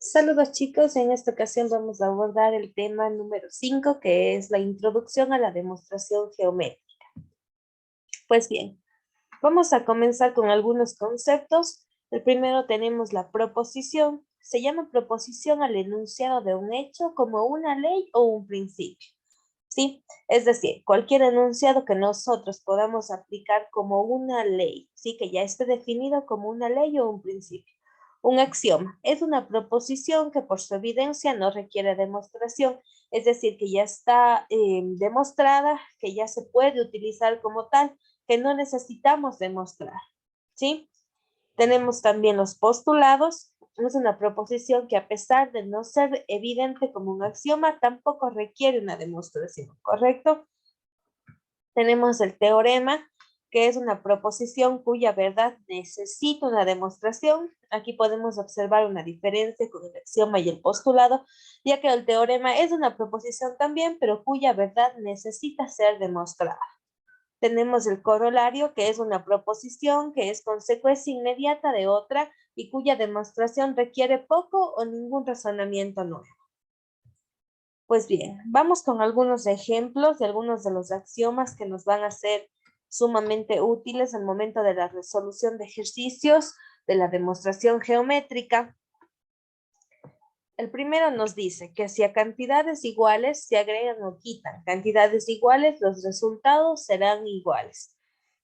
Saludos chicos, en esta ocasión vamos a abordar el tema número 5, que es la introducción a la demostración geométrica. Pues bien, vamos a comenzar con algunos conceptos. El primero tenemos la proposición. Se llama proposición al enunciado de un hecho como una ley o un principio. ¿Sí? Es decir, cualquier enunciado que nosotros podamos aplicar como una ley, ¿sí? Que ya esté definido como una ley o un principio. Un axioma es una proposición que por su evidencia no requiere demostración, es decir, que ya está demostrada, que ya se puede utilizar como tal, que no necesitamos demostrar, ¿sí? Tenemos también los postulados. Es una proposición que a pesar de no ser evidente como un axioma, tampoco requiere una demostración, ¿correcto? Tenemos el teorema, que es una proposición cuya verdad necesita una demostración. Aquí podemos observar una diferencia con el axioma y el postulado, ya que el teorema es una proposición también, pero cuya verdad necesita ser demostrada. Tenemos el corolario, que es una proposición que es consecuencia inmediata de otra y cuya demostración requiere poco o ningún razonamiento nuevo. Pues bien, vamos con algunos ejemplos de algunos de los axiomas que nos van a ser sumamente útiles al momento de la resolución de ejercicios de la demostración geométrica. El primero nos dice que si a cantidades iguales se agregan o quitan cantidades iguales, los resultados serán iguales.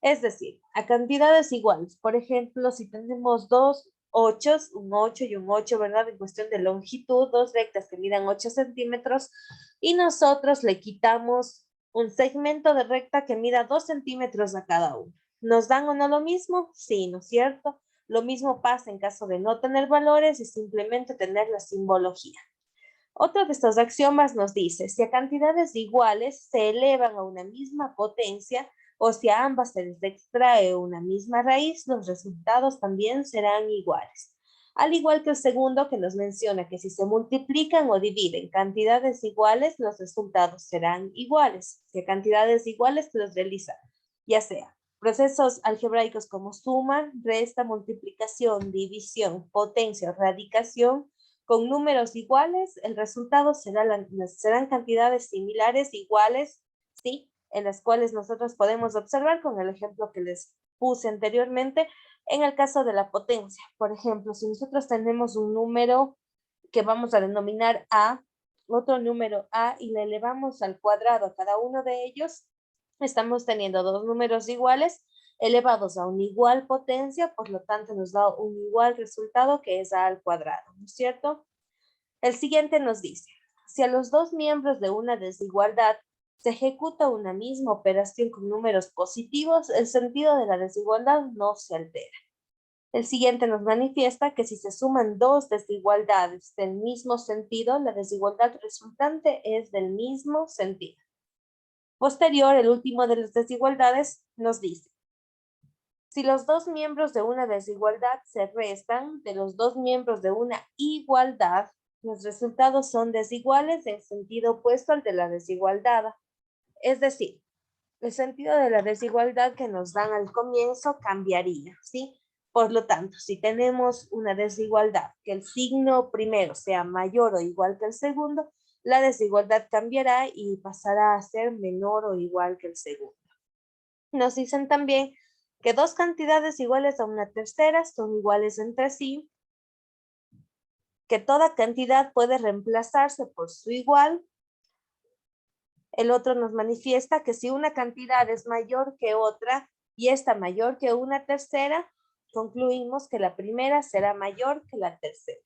Es decir, a cantidades iguales, por ejemplo, si tenemos dos ochos, un 8 y un 8, ¿verdad? En cuestión de longitud, dos rectas que midan 8 centímetros, y nosotros le quitamos un segmento de recta que mida 2 centímetros a cada uno. ¿Nos dan o no lo mismo? Sí, ¿no es cierto? Lo mismo pasa en caso de no tener valores y simplemente tener la simbología. Otro de estos axiomas nos dice, si a cantidades iguales se elevan a una misma potencia o si a ambas se les extrae una misma raíz, los resultados también serán iguales. Al igual que el segundo que nos menciona que si se multiplican o dividen cantidades iguales, los resultados serán iguales. Si a cantidades iguales se los realiza, ya sea procesos algebraicos como suma, resta, multiplicación, división, potencia, radicación, con números iguales, el resultado serán cantidades similares, iguales, ¿sí? En las cuales nosotros podemos observar con el ejemplo que les puse anteriormente, en el caso de la potencia. Por ejemplo, si nosotros tenemos un número que vamos a denominar A, otro número A, y le elevamos al cuadrado a cada uno de ellos, estamos teniendo dos números iguales elevados a una igual potencia, por lo tanto nos da un igual resultado que es A al cuadrado, ¿no es cierto? El siguiente nos dice, si a los dos miembros de una desigualdad se ejecuta una misma operación con números positivos, el sentido de la desigualdad no se altera. El siguiente nos manifiesta que si se suman dos desigualdades del mismo sentido, la desigualdad resultante es del mismo sentido. Posterior, el último de las desigualdades nos dice, si los dos miembros de una desigualdad se restan de los dos miembros de una igualdad, los resultados son desiguales en sentido opuesto al de la desigualdad. Es decir, el sentido de la desigualdad que nos dan al comienzo cambiaría, ¿sí? Por lo tanto, si tenemos una desigualdad que el signo primero sea mayor o igual que el segundo, la desigualdad cambiará y pasará a ser menor o igual que el segundo. Nos dicen también que dos cantidades iguales a una tercera son iguales entre sí, que toda cantidad puede reemplazarse por su igual. El otro nos manifiesta que si una cantidad es mayor que otra y esta mayor que una tercera, concluimos que la primera será mayor que la tercera.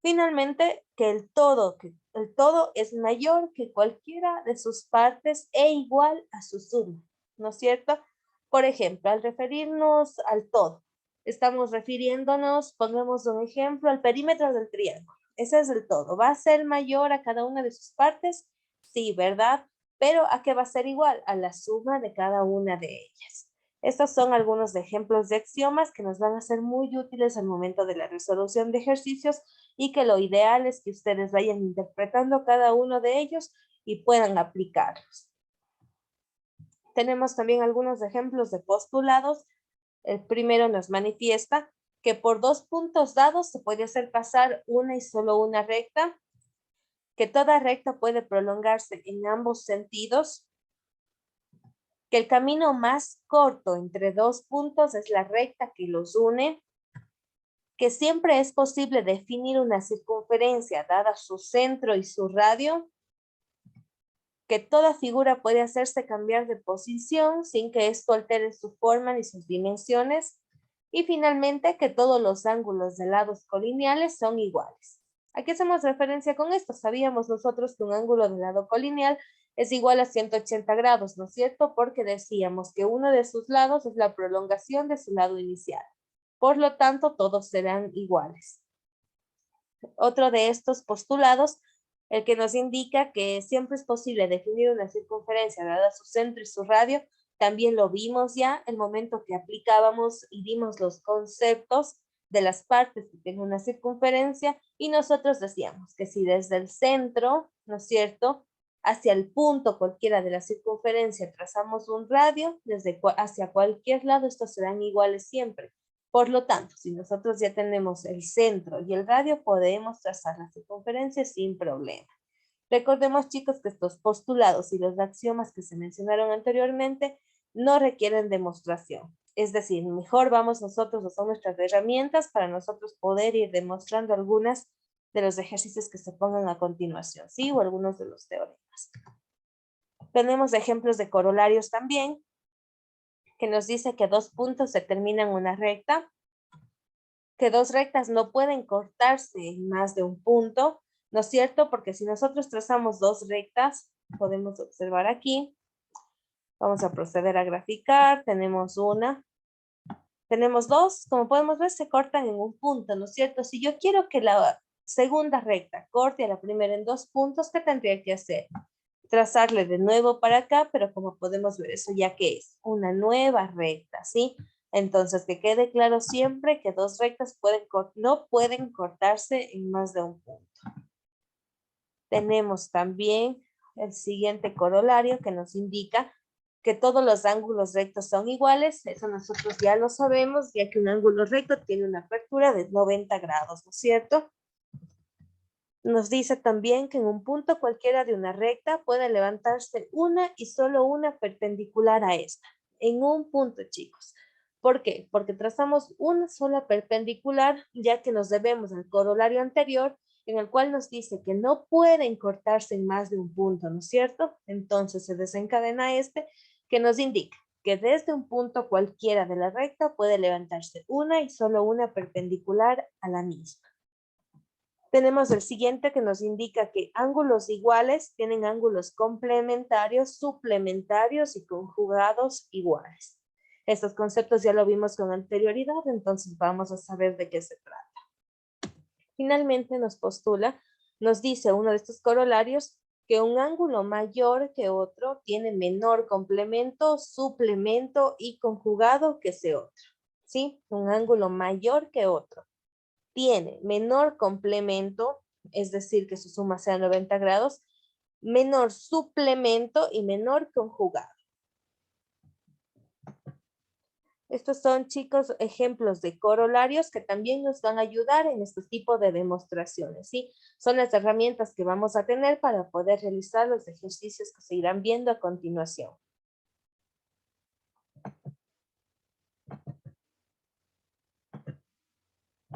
Finalmente, que el todo es mayor que cualquiera de sus partes e igual a su suma, ¿no es cierto? Por ejemplo, al referirnos al todo, estamos refiriéndonos, pongamos un ejemplo, al perímetro del triángulo. Ese es el todo. ¿Va a ser mayor a cada una de sus partes? Sí, ¿verdad? Pero ¿a qué va a ser igual? A la suma de cada una de ellas. Estos son algunos ejemplos de axiomas que nos van a ser muy útiles al momento de la resolución de ejercicios y que lo ideal es que ustedes vayan interpretando cada uno de ellos y puedan aplicarlos. Tenemos también algunos ejemplos de postulados. El primero nos manifiesta que por dos puntos dados se puede hacer pasar una y solo una recta, que toda recta puede prolongarse en ambos sentidos, que el camino más corto entre dos puntos es la recta que los une, que siempre es posible definir una circunferencia dada su centro y su radio, que toda figura puede hacerse cambiar de posición sin que esto altere su forma ni sus dimensiones, y finalmente que todos los ángulos de lados colineales son iguales. ¿A qué hacemos referencia con esto? Sabíamos nosotros que un ángulo de lado colineal es igual a 180 grados, ¿no es cierto? Porque decíamos que uno de sus lados es la prolongación de su lado inicial. Por lo tanto, todos serán iguales. Otro de estos postulados, el que nos indica que siempre es posible definir una circunferencia dada su centro y su radio, también lo vimos ya el momento que aplicábamos y dimos los conceptos de las partes que tienen una circunferencia, y nosotros decíamos que si desde el centro, ¿no es cierto?, hacia el punto cualquiera de la circunferencia trazamos un radio, hacia cualquier lado estos serán iguales siempre. Por lo tanto, si nosotros ya tenemos el centro y el radio, podemos trazar la circunferencia sin problema. Recordemos, chicos, que estos postulados y los axiomas que se mencionaron anteriormente no requieren demostración. Es decir, mejor vamos nosotros a usar nuestras herramientas para nosotros poder ir demostrando algunas de los ejercicios que se pongan a continuación, ¿sí? O algunos de los teoremas. Tenemos ejemplos de corolarios también, que nos dice que dos puntos determinan una recta, que dos rectas no pueden cortarse en más de un punto, ¿no es cierto? Porque si nosotros trazamos dos rectas, podemos observar aquí, vamos a proceder a graficar, tenemos una, tenemos dos, como podemos ver, se cortan en un punto, ¿no es cierto? Si yo quiero que la segunda recta corte a la primera en dos puntos, ¿qué tendría que hacer? Trazarle de nuevo para acá, pero como podemos ver, eso ya que es una nueva recta, ¿sí? Entonces, que quede claro siempre que dos rectas no pueden cortarse en más de un punto. Tenemos también el siguiente corolario que nos indica que todos los ángulos rectos son iguales. Eso nosotros ya lo sabemos, ya que un ángulo recto tiene una apertura de 90 grados, ¿no es cierto? Nos dice también que en un punto cualquiera de una recta puede levantarse una y solo una perpendicular a esta. En un punto, chicos. ¿Por qué? Porque trazamos una sola perpendicular, ya que nos debemos al corolario anterior, en el cual nos dice que no pueden cortarse en más de un punto, ¿no es cierto? Entonces se desencadena este, que nos indica que desde un punto cualquiera de la recta puede levantarse una y solo una perpendicular a la misma. Tenemos el siguiente que nos indica que ángulos iguales tienen ángulos complementarios, suplementarios y conjugados iguales. Estos conceptos ya lo vimos con anterioridad, entonces vamos a saber de qué se trata. Finalmente nos dice uno de estos corolarios que un ángulo mayor que otro tiene menor complemento, suplemento y conjugado que ese otro. ¿Sí? Un ángulo mayor que otro tiene menor complemento, es decir, que su suma sea 90 grados, menor suplemento y menor conjugado. Estos son, chicos, ejemplos de corolarios que también nos van a ayudar en este tipo de demostraciones, ¿sí? Son las herramientas que vamos a tener para poder realizar los ejercicios que se irán viendo a continuación.